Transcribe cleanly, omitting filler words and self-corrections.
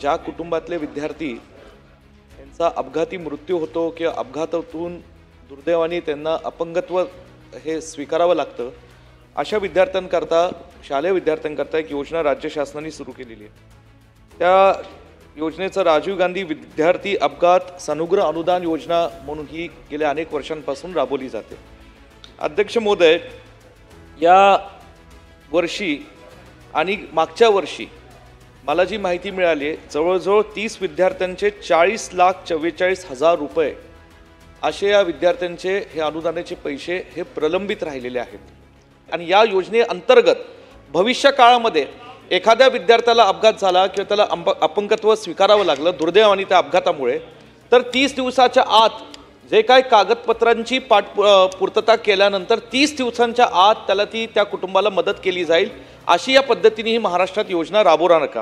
ज्या कुटुंबातले विद्यार्थी यांचा अपघाती मृत्यू होतो किंवा अपघातातून दुर्दैवाने त्यांना अपंगत्व हे स्वीकारावं लागतं, अशा विद्यार्थ्यांकरता, शालेय विद्यार्थ्यांकरता एक योजना राज्य शासनाने सुरू केलेली आहे। त्या योजनेचं राजीव गांधी विद्यार्थी अपघात सानुग्रह अनुदान योजना म्हणून ही गेल्या अनेक वर्षांपासून राबवली जाते। अध्यक्ष महोदय, या वर्षी आणि मागच्या वर्षी मला जी माहिती मिळाली आहे, जवळजवळ 30 विद्यार्थ्यांचे 40,44,000 रुपये असे या विद्यार्थ्यांचे हे अनुदानाचे पैसे हे प्रलंबित राहिलेले आहेत। आणि या योजनेअंतर्गत भविष्य काळामध्ये एखाद्या विद्यार्थ्याला अपघात झाला किंवा त्याला अपंगत्व स्वीकारावं लागलं दुर्दैवाने त्या अपघातामुळे, तर 30 दिवसाच्या आत जे काही कागदपत्रांची पूर्तता केल्यानंतर 30 दिवसांच्या आत त्याला त्या कुटुंबाला मदत केली जाईल, अशी या पद्धतीने ही महाराष्ट्रात योजना राबवणार का?